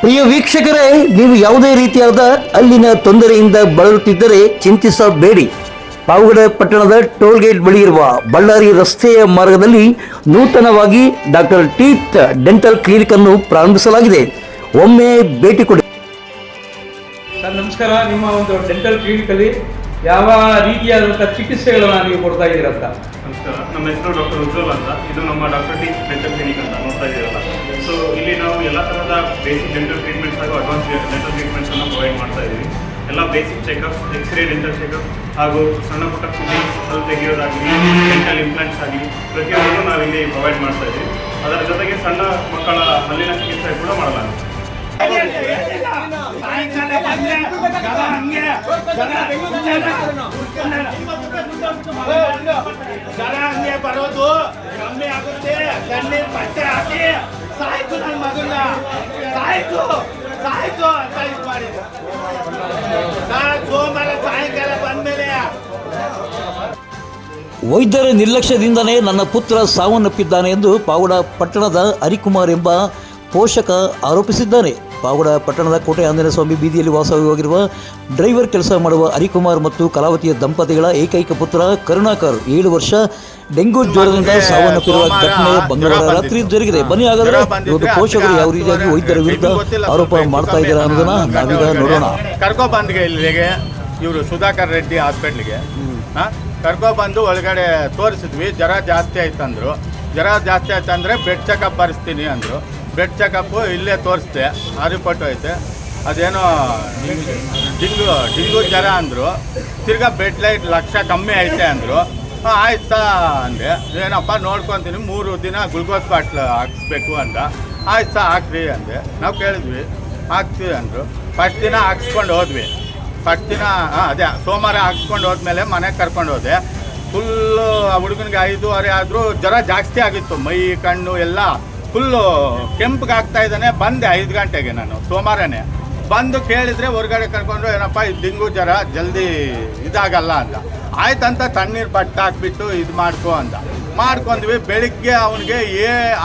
ಪ್ರಿಯ ವೀಕ್ಷಕರೇ, ನೀವು ಯಾವುದೇ ರೀತಿಯಾದ ಅಲ್ಲಿನ ತೊಂದರೆಯಿಂದ ಬಳಲುತ್ತಿದ್ದರೆ ಚಿಂತಿಸಬೇಡಿ. ಪಾವಗಡ ಪಟ್ಟಣದ ಟೋಲ್ಗೇಟ್ ಬಳಿ ಇರುವ ಬಳ್ಳಾರಿ ರಸ್ತೆಯ ಮಾರ್ಗದಲ್ಲಿ ನೂತನವಾಗಿ ಡಾಕ್ಟರ್ ಟೀತ್ ಡೆಂಟಲ್ ಕ್ಲಿನಿಕ್ ಅನ್ನು ಪ್ರಾರಂಭಿಸಲಾಗಿದೆ. ಒಮ್ಮೆ ಭೇಟಿ ಕೊಡಿ. ಸರ್ ನಮಸ್ಕಾರ. ನಿಮ್ಮ ಒಂದು ಡೆಂಟಲ್ ಕ್ಲಿನಿಕಲ್ಲಿ ಯಾವ ರೀತಿಯಾದಂಥ ಚಿಕಿತ್ಸೆಗಳನ್ನು ನೀವು ಕೊಡ್ತಾ ಇದ್ದೀರಾ ಅಂತ? ನಮಸ್ಕಾರ, ನಮ್ಮ ಹೆಸರು ಡಾಕ್ಟರ್ ಉಜ್ವಲ್ ಅಂತ. ಇದು ನಮ್ಮ ಡಾಕ್ಟರ್ ಟೀತ್ ಡೆಂಟಲ್ ಕ್ಲಿನಿಕ್ ಅಂತ ನೋಡ್ತಾ ಇದ್ದೀರಲ್ಲ. ಸೊ ಇಲ್ಲಿ ನಾವು ಎಲ್ಲ ಥರದ ಬೇಸಿಕ್ ಡೆಂಟಲ್ ಟ್ರೀಟ್ಮೆಂಟ್ಸ್ ಹಾಗೂ ಅಡ್ವಾನ್ಸ್ ಡೆಂಟಲ್ ಟ್ರೀಟ್ಮೆಂಟ್ಸನ್ನು ಪ್ರೊವೈಡ್ ಮಾಡ್ತಾ ಇದ್ದೀವಿ. ಎಲ್ಲ basic checkups, X ray dental checkup ಹಾಗೂ ಸಣ್ಣ ಪುಟ್ಟ ಫಿಟ್ಟಿಂಗ್ಸ್ ಅಲ್ಲಿ ತೆಗೆಯೋದಾಗಲಿ, ಡೆಂಟಲ್ ಇಂಪ್ಲಾಂಟ್ಸ್ ಆಗಲಿ ಪ್ರತಿಯೊಂದನ್ನು ನಾವಿಲ್ಲಿ ಪ್ರೊವೈಡ್ ಮಾಡ್ತಾ ಇದ್ದೀವಿ. ಅದರ ಜೊತೆಗೆ ಸಣ್ಣ ಮಕ್ಕಳ ಹಲ್ಲಿನ ಚಿಕಿತ್ಸೆ ಕೂಡ ಮಾಡಲಾಗುತ್ತೆ. ಬರೋದು ಕಮ್ಮಿ ಆಗುತ್ತೆ. ಕಣ್ಣೀರ್ ಬಟ್ಟೆ ಹಾಕಿ ಸಾಯ್ತು ನನ್ನ ಮಗನ್ನ, ಸಾಯ್ತು ಸಾಯ್ತು ಅಂತ ಇದು ಮಾಡಿದ್ರು. ಸೋಮವಾರ ಸಾಯಂಕಾಲ ಬಂದ್ಮೇಲೆ ವೈದ್ಯರ ನಿರ್ಲಕ್ಷ್ಯದಿಂದನೇ ನನ್ನ ಪುತ್ರ ಸಾವನ್ನಪ್ಪಿದ್ದಾನೆ ಎಂದು ಪಾವಗಡ ಪಟ್ಟಣದ ಹರಿಕುಮಾರ್ ಎಂಬ ಪೋಷಕ ಆರೋಪಿಸಿದ್ದಾನೆ. ಪಾವಗಡ ಪಟ್ಟಣದ ಕೋಟೆ ಆಂಜನೇಯ ಸ್ವಾಮಿ ಬೀದಿಯಲ್ಲಿ ವಾಸವಾಗಿರುವ ಡ್ರೈವರ್ ಕೆಲಸ ಮಾಡುವ ಹರಿಕುಮಾರ್ ಮತ್ತು ಕಲಾವತಿಯ ದಂಪತಿಗಳ ಏಕೈಕ ಪುತ್ರ ಕರುಣಾಕರ್ 7 ವರ್ಷ ಡೆಂಗು ಜ್ವರದಿಂದ ಸಾವನ್ನಪ್ಪಿರುವ ಘಟನೆ ಮಂಗಳವಾರ ರಾತ್ರಿ ಜರುಗಿದೆ. ಬನ್ನಿ, ಹಾಗಾದರೆ ಇವತ್ತು ಪೋಷಕರು ಯಾವ ರೀತಿಯಾಗಿ ವೈದ್ಯರ ವಿರುದ್ಧ ಆರೋಪ ಮಾಡ್ತಾ ಇದ್ದಾರೆ ಅನ್ನೋದನ್ನ ನಾವೀಗ ನೋಡೋಣ. ಕರ್ಕೊಬಂದ್ಗೆ ಇಲ್ಲಿಗೆ ಇವರು ಸುಧಾಕರ್ ರೆಡ್ಡಿ ಹಾಸ್ಪಿಟ್ಲಿಗೆ ಕರ್ಕೊಬಂದು ಒಳಗಡೆ ತೋರಿಸಿದ್ವಿ. ಜ್ವರ ಜಾಸ್ತಿ ಆಯ್ತಂದ್ರು. ಜ್ವರ ಜಾಸ್ತಿ ಆಯ್ತಂದ್ರೆ ಬೆಡ್ ಚೆಕಪ್ ಬರೆಸ್ತೀನಿ ಅಂದರು. ಬೆಡ್ ಚೆಕಪ್ಪು ಇಲ್ಲೇ ತೋರಿಸ್ದೆ, ಆ ರಿಪೋರ್ಟ್ ಐತೆ. ಅದೇನೋ ಡಿಂಗು ಜ್ವರ ಅಂದರು. ತಿರ್ಗಾ ಬೆಡ್ ಲೈಟ್ ಲಕ್ಷ ಕಮ್ಮಿ ಐತೆ ಅಂದರು. ಆಯ್ತಾ ಅಂದೆ. ಏನಪ್ಪ ನೋಡ್ಕೊತೀನಿ, 3 ದಿನ ಗ್ಲುಕೋಸ್ ಬಾಟ್ಲ್ ಹಾಕ್ಸ್ಬೇಕು ಅಂದ. ಆಯ್ತಾ ಹಾಕ್ರಿ ಅಂದೆ. ನಾವು ಕೇಳಿದ್ವಿ, ಹಾಕ್ತೀವಿ ಅಂದರು. ಫಸ್ಟ್ ದಿನ ಹಾಕ್ಸ್ಕೊಂಡು ಹೋದ್ವಿ. ಫಸ್ಟ್ ದಿನ ಅದೇ ಸೋಮವಾರ ಹಾಕ್ಸ್ಕೊಂಡು ಹೋದ್ಮೇಲೆ ಮನೆಗೆ ಕರ್ಕೊಂಡು ಹೋದೆ. ಫುಲ್ಲು ಹುಡುಗನಿಗೆ 5:30 ಆದರೂ ಜ್ವರ ಜಾಸ್ತಿ ಆಗಿತ್ತು. ಮೈ ಕಣ್ಣು ಎಲ್ಲ ಫುಲ್ಲು ಕೆಂಪಿಗೆ ಆಗ್ತಾ ಇದ್ದಾನೆ. ಬಂದೆ 5 ಗಂಟೆಗೆ ನಾನು ಸೋಮವಾರನೇ ಬಂದು ಕೇಳಿದರೆ ಹೊರಗಡೆ ಕರ್ಕೊಂಡು, ಏನಪ್ಪ ಇದು ಡೆಂಗು ಜ್ವರ ಜಲ್ದಿ ಇದಾಗಲ್ಲ ಅಂದ. ಆಯ್ತಂತ ತಣ್ಣೀರು ಬಟ್ಟೆ ಹಾಕ್ಬಿಟ್ಟು ಇದು ಮಾಡ್ಕೊ ಅಂದ. ಮಾಡ್ಕೊಂಡ್ವಿ. ಬೆಳಿಗ್ಗೆ ಅವನಿಗೆ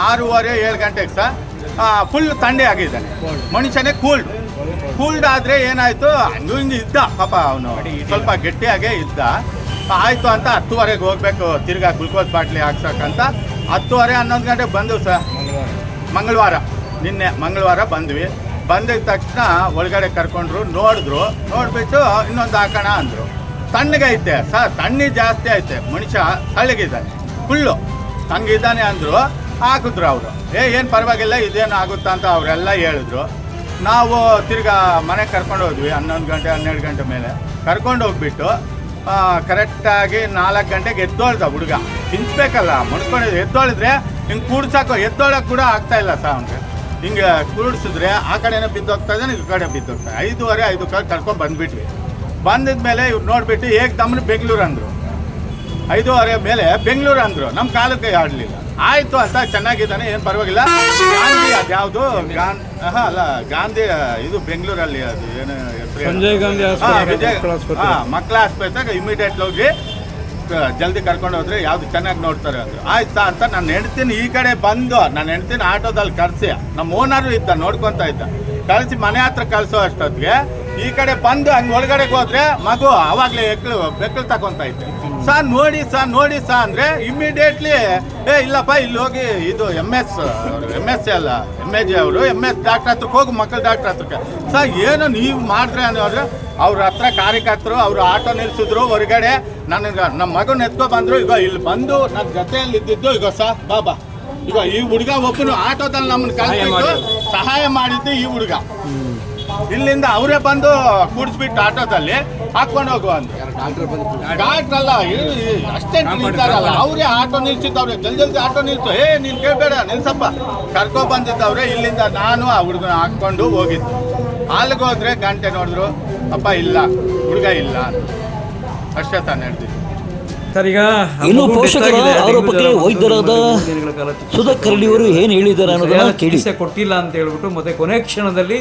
6:30-7 ಗಂಟೆಗೆ ಫುಲ್ ಥಂಡಿ ಆಗಿದ್ದಾನೆ. ಮನುಷ್ಯನೇ ಕೂಲ್ಡ್ ಆದರೆ ಏನಾಯಿತು, ಹಂಗೂ ಹಿಂಗೆ ಇದ್ದ ಪಾಪ. ಅವನು ಸ್ವಲ್ಪ ಗಟ್ಟಿಯಾಗೇ ಇದ್ದ. ಆಯಿತು ಅಂತ 10:30ಗೆ ಹೋಗ್ಬೇಕು ತಿರ್ಗಾ ಗ್ಲುಕೋಸ್ ಬಾಟ್ಲಿ ಹಾಕ್ಸಕ್ಕಂತ 10:30 11 ಗಂಟೆಗೆ ಬಂದವು ಸರ್. ನಿನ್ನೆ ಮಂಗಳವಾರ ಬಂದ್ವಿ. ಬಂದಿದ್ದ ತಕ್ಷಣ ಒಳಗಡೆ ಕರ್ಕೊಂಡ್ರು, ನೋಡಿಬಿಟ್ಟು ಇನ್ನೊಂದು ಹಾಕೋಣ ಅಂದರು. ತಣ್ಣಗೈತೆ ಸರ್, ತಣ್ಣಿ ಜಾಸ್ತಿ ಐತೆ, ಮನುಷ್ಯ ತಳ್ಳಗಿದ್ದಾನೆ, ಫುಲ್ಲು ಹಂಗಿದ್ದಾನೆ ಅಂದರು. ಹಾಕಿದ್ರು ಅವರು. ಏನು ಪರವಾಗಿಲ್ಲ, ಇದೇನು ಆಗುತ್ತಾ ಅಂತ ಅವರೆಲ್ಲ ಹೇಳಿದ್ರು. ನಾವು ತಿರ್ಗಾ ಮನೆಗೆ ಕರ್ಕೊಂಡು ಹೋದ್ವಿ. 11 ಗಂಟೆ 12 ಗಂಟೆ ಮೇಲೆ ಕರ್ಕೊಂಡು ಹೋಗ್ಬಿಟ್ಟು ಕರೆಕ್ಟಾಗಿ 4 ಗಂಟೆಗೆ ಎದ್ದೋಳ್ದ ಹುಡುಗ. ತಿನ್ಸ್ಬೇಕಲ್ಲ, ಮಡ್ಕೊಂಡಿದ್ದು. ಎದ್ದೋಳಿದ್ರೆ ಹಿಂಗೆ ಕೂಡ್ಸಾಕೋ, ಎದ್ದೋಳಕ್ಕೆ ಕೂಡ ಆಗ್ತಾಯಿಲ್ಲ ಸರ್ ಅವ್ನಿಗೆ. ಹಿಂಗೆ ಕೂಡಿಸಿದ್ರೆ ಆ ಕಡೆನೇ ಬಿದ್ದೋಗ್ತಾ ಇದ್ದಾನೆ, ಈ ಕಡೆ ಬಿದ್ದೋಗ್ತಾನೆ. 5:30 5 ಕಾಲು ಕರ್ಕೊಂಡು ಬಂದುಬಿಟ್ವಿ. ಬಂದಿದ್ಮೇಲೆ ಇವ್ರು ನೋಡಿಬಿಟ್ಟು ದಮ್ಮನ ಬೆಂಗಳೂರು ಅಂದರು. 5:30 ಮೇಲೆ ಬೆಂಗಳೂರು ಅಂದರು. ನಮ್ಮ ಕಾಲಕ್ಕೆ ಆಡಲಿಲ್ಲ. ಆಯಿತು ಅಂತ ಚೆನ್ನಾಗಿದ್ದಾನೆ, ಏನು ಪರವಾಗಿಲ್ಲ. ಗಾಂಧಿ ಅದ್ಯಾವುದು ಅಲ್ಲ ಗಾಂಧಿ ಇದು ಬೆಂಗಳೂರಲ್ಲಿ ಅದು ಏನು ಹೆಸರು, ಸಂಜಯ್ ಗಾಂಧಿ ಮಕ್ಕಳ ಆಸ್ಪತ್ರೆಗೆ ಇಮಿಡಿಯೇಟ್ ಹೋಗಿ ಜಲ್ದಿ ಕರ್ಕೊಂಡು ಹೋದ್ರೆ ಯಾವ್ದು ಚೆನ್ನಾಗಿ ನೋಡ್ತಾರೆ ಅಂದರು. ಆಯ್ತಾ ಅಂತ ನಾನು ಹೆಣ್ತೀನಿ ಈ ಕಡೆ ಬಂದು, ನಾನು ಹೆಣ್ತೀನಿ ಆಟೋದಲ್ಲಿ ಕಳಿಸಿ, ನಮ್ಮ ಓನರು ಇದ್ದ ನೋಡ್ಕೊತಾ ಇದ್ದ, ಕಳಿಸಿ ಮನೆ ಹತ್ರ ಕಳಿಸೋ ಅಷ್ಟೊತ್ತಿಗೆ ಈ ಕಡೆ ಬಂದು ಹಂಗೆ ಒಳಗಡೆಗೆ ಹೋದ್ರೆ ಮಗು ಆವಾಗಲೇ ಬೆಕ್ಕಳು ತಗೊತಾ ಇದ್ದೆ. ನೋಡಿ ಸಾ ಅಂದರೆ ಇಮ್ಮಿಡಿಯೇಟ್ಲಿ ಇಲ್ಲಪ್ಪ ಇಲ್ಲಿ ಹೋಗಿ ಇದು ಎಮ್ ಎಸ್ ಅಲ್ಲ MAG ಅವರು MS ಡಾಕ್ಟ್ರ್ ಹತ್ರಕ್ಕೆ ಹೋಗಿ, ಮಕ್ಕಳ ಡಾಕ್ಟ್ರ್ ಹತ್ರಕ್ಕೆ. ಏನು ನೀವು ಮಾಡಿದ್ರೆ ಅನ್ನೋದ್ರೆ ಅವ್ರ ಹತ್ರ ಕಾರ್ಯಕರ್ತರು ಅವರು ಆಟೋ ನಿಲ್ಸಿದ್ರು ಹೊರಗಡೆ. ನನಗೆ ನಮ್ಮ ಮಗನ ಎತ್ಕೊ ಬಂದರು. ಈಗ ಇಲ್ಲಿ ಬಂದು ನನ್ನ ಜೊತೆಯಲ್ಲಿ ಇದ್ದಿದ್ದು ಈಗ ಬಾಬಾ ಈಗ ಈ ಹುಡುಗ ಒಬ್ಬನು ಆಟೋದಲ್ಲಿ ನಮ್ಮನ್ನು ಕಳಿಸ್ಬಿಟ್ಟು ಸಹಾಯ ಮಾಡಿದ್ದು ಈ ಹುಡುಗ. ಇಲ್ಲಿಂದ ಅವರೇ ಬಂದು ಕೂಡಿಸ್ಬಿಟ್ಟು ಆಟೋದಲ್ಲಿ ಹಾಕೊಂಡು ಹೋಗುವ ಅಂದ್ರು. ಡಾಕ್ಟ್ರ್ ಅಲ್ಲ, ಅಷ್ಟೆಂಟ್ ಇದ್ದಾರಲ್ಲ ಅವರೇ ಆಟೋ ನಿಲ್ಸಿದ್ದವ್ರೆ. ಜಲ್ದಿ ಆಟೋ ನಿಲ್ಸು, ನೀನು ಕೇಳಬೇಡ ನಿಲ್ಸಪ್ಪ. ಕರ್ಕೊಬಂದಿದ್ದವ್ರೆ. ಇಲ್ಲಿಂದ ನಾನು ಆ ಹುಡುಗನ ಹಾಕ್ಕೊಂಡು ಹೋಗಿದ್ದು. ಅಲ್ಲಿಗೆ ಹೋದ್ರೆ ಗಂಟೆ ನೋಡಿದ್ರು, ಅಪ್ಪ ಇಲ್ಲ, ಹುಡುಗ ಇಲ್ಲ, ಅಷ್ಟೇ ತಾನು ಹೇಳ್ತಿದ್ದೆ. ಇನ್ನು ಪೋಷಕರ ಆರೋಪಕ್ಕೆ ವೈದ್ಯರಾದ ಸುಧಾಕರ್ ರೆಡ್ಡಿಯವರು ಏನು ಹೇಳಿದ್ದಾರೆ ಅನ್ನೋದನ್ನ ಕೇಳಿ. ಚಿಕಿತ್ಸೆ ಕೊಟ್ಟಿಲ್ಲ ಅಂತ ಹೇಳ್ಬಿಟ್ಟು ಮತ್ತೆ ಕೊನೆ ಕ್ಷಣದಲ್ಲಿ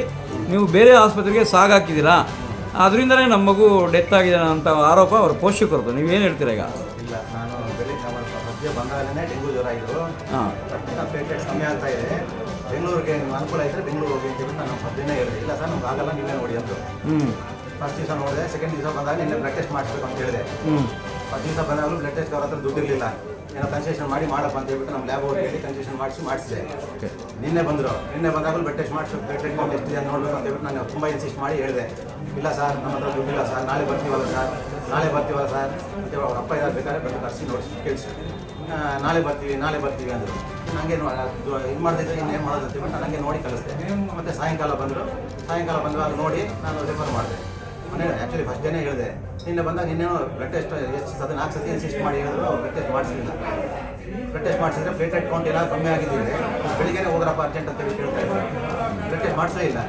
ನೀವು ಬೇರೆ ಆಸ್ಪತ್ರೆಗೆ ಸಾಗಾಕಿದ್ದೀರಾ, ಅದರಿಂದನೇ ನಮ್ಮ ಮಗು ಡೆತ್ ಆಗಿದೆ ಅಂತ ಆರೋಪ ಅವ್ರ ಪೋಷಕರದು. ನೀವೇನು ಹೇಳ್ತೀರಾ ಈಗ? ಇಲ್ಲ, ನಾನು ಬೆಳಿಗ್ಗೆ ಮಧ್ಯೆ ಬಂದಾಗಲೇ ಡೆಂಗು ಜ್ವರ ಇದ್ದು. ಪೇಟೆಂಟ್ ಕಮ್ಮಿ ಆಗ್ತಾ ಇದೆ. ಬೆಂಗಳೂರಿಗೆ ನಿಮ್ಗೆ ಅನುಕೂಲ ಇದ್ದರೆ ಬೆಂಗಳೂರು ಹೋಗಿ ಅಂತ ಹೇಳ್ಬಿಟ್ಟು ನಾನು ಫಸ್ಟ್ ದಿನ ಹೇಳಿದೆ. ಇಲ್ಲ ಸರ್ ನಮ್ಗೆ ಆಗಲ್ಲ, ನೀವೇ ನೋಡಿ ಅಂದರು. ಫಸ್ಟ್ ದಿವಸ ನೋಡಿದೆ. ಸೆಕೆಂಡ್ ದಿವಸ ಬಂದಾಗ ನಿನ್ನೆ ಬ್ಲಡ್ ಟೆಸ್ಟ್ ಮಾಡಿಸ್ಬೇಕು ಅಂತ ಹೇಳಿದೆ. ಫಸ್ಟ್ ದಿವಸ ಬಂದಾಗಲೂ ಬ್ಲಡ್ ಟೆಸ್ಟ್ ಅವ್ರ ಹತ್ರ ದುಡ್ಡು ಇರಲಿಲ್ಲ. ಏನೋ ಕನ್ಸೆಷನ್ ಮಾಡಿ ಮಾಡಪ್ಪ ಅಂತ ಹೇಳ್ಬಿಟ್ಟು ನಮ್ಮ ಲ್ಯಾಬ್ ಅವ್ರಿಗೆ ಹೇಳಿ ಕನ್ಸೆಷನ್ ಮಾಡಿಸಿದೆ. ನಿನ್ನೆ ಬಂದರು. ನಿನ್ನೆ ಬಂದಾಗಲೂ ಬ್ಲಡ್ ಟೆಸ್ಟ್ ಮಾಡಿಸಿ ಬ್ಲಡ್ ಟ್ರೀಟ್ಮೆಂಟ್ ಎಷ್ಟಿದೆ ಅಂತ ನೋಡಬೇಕು ಅಂತ ಹೇಳ್ಬಿಟ್ಟು ನಾನು ತುಂಬ ಇನ್ಸಿಸ್ಟ್ ಮಾಡಿ ಹೇಳಿದೆ. ಇಲ್ಲ ಸರ್ ನಮ್ಮ ಹತ್ರ ದುಡ್ಡಿಲ್ಲ ಸರ್, ನಾಳೆ ಬರ್ತೀವಲ್ಲ ಸರ್ ಅಂತ ಅವ್ರ ಅಪ್ಪ ಇದ್ದಾರೆ, ಬೇಕಾದ್ರೆ ಬಂದು ಕರೆಸಿ ನೋಡಿ ಕೇಳಿಸಿ ನಾಳೆ ಬರ್ತೀವಿ ಅಂದರು. ನನಗೆ ಇದು ಮಾಡಿದ್ರೆ ಇನ್ನೇನು ಮಾಡೋದು ಅಂತ ಹೇಳ್ಬಿಟ್ಟು ನನಗೆ ನೋಡಿ ಕಳಿಸ್ದೆ. ಮತ್ತು ಸಾಯಂಕಾಲ ಬಂದಾಗ ನೋಡಿ ನಾನು ರೆಫರ್ ಮಾಡಿದೆ. ಮನೆ ಆ್ಯಕ್ಚುಲಿ ಫಸ್ಟ್ ಡೇನೇ ಹೇಳಿದೆ. ನಿನ್ನೆ ಬಂದಾಗ ನಿನ್ನೇನೋ ಬ್ಲಡ್ ಟೆಸ್ಟ್ ಎಷ್ಟು 4 ಸತಿ ಇನ್ಸಿಸ್ಟ್ ಮಾಡಿ ಹೇಳಿದ್ರು, ಬ್ಲಡ್ ಟೆಸ್ಟ್ ಮಾಡಿಸಲಿಲ್ಲ. ಬ್ಲಡ್ ಟೆಸ್ಟ್ ಮಾಡಿಸಿದ್ರೆ ಪ್ಲೇಟೆಡ್ ಕೌಂಟ್ ಎಲ್ಲ ಕಮ್ಮಿ ಆಗಿದ್ದಿದೆ. ಬೆಳಿಗ್ಗೆ ಹೋಗ್ರಪ್ಪ ಅರ್ಜೆಂಟ್ ಅಂತ ಹೇಳಿ ಕೇಳ್ತಾ ಇದ್ದಾರೆ. ಬ್ಲಡ್ ಟೆಸ್ಟ್ ಮಾಡಿಸಲೇ ಇಲ್ಲ.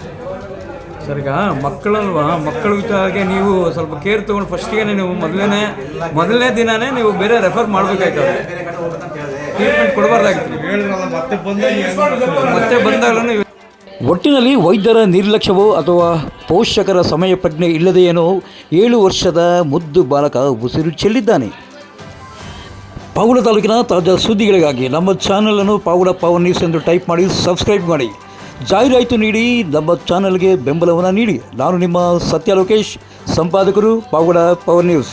ಸರ್, ಈಗ ಮಕ್ಕಳಲ್ವಾ, ಮಕ್ಕಳ ವಿಚಾರಕ್ಕೆ ನೀವು ಸ್ವಲ್ಪ ಕೇರ್ ತೊಗೊಂಡು ಫಸ್ಟಿಗೆ ನೀವು ಮೊದಲನೇ ದಿನವೇ ನೀವು ಬೇರೆ ರೆಫರ್ ಮಾಡಬೇಕಾಯ್ತದೆ. ಬೇರೆ ಕಡೆ ಹೋಗ್ಬೇಕಂತ ಹೇಳಿದೆ. ಟ್ರೀಟ್ಮೆಂಟ್ ಕೊಡಬಾರ್ದಾಗಿತ್ತು. ಮತ್ತೆ ಬಂದಾಗಲೂ ಒಟ್ಟಿನಲ್ಲಿ ವೈದ್ಯರ ನಿರ್ಲಕ್ಷ್ಯವೋ ಅಥವಾ ಪೋಷಕರ ಸಮಯ ಪ್ರಜ್ಞೆ ಇಲ್ಲದೆಯೇನೋ 7 ವರ್ಷದ ಮುದ್ದು ಬಾಲಕ ಉಸಿರು ಚೆಲ್ಲಿದ್ದಾನೆ. ಪಾವಗಡ ತಾಲೂಕಿನ ತಾಜಾ ಸುದ್ದಿಗಳಿಗಾಗಿ ನಮ್ಮ ಚಾನಲನ್ನು ಪಾವಗಡ ಪವರ್ ನ್ಯೂಸ್ ಎಂದು ಟೈಪ್ ಮಾಡಿ ಸಬ್ಸ್ಕ್ರೈಬ್ ಮಾಡಿ. ಜಾಹೀರಾತು ನೀಡಿ ನಮ್ಮ ಚಾನಲ್ಗೆ ಬೆಂಬಲವನ್ನು ನೀಡಿ. ನಾನು ನಿಮ್ಮ ಸತ್ಯ ಲೋಕೇಶ್, ಸಂಪಾದಕರು ಪಾವಗಡ ಪವರ್ ನ್ಯೂಸ್.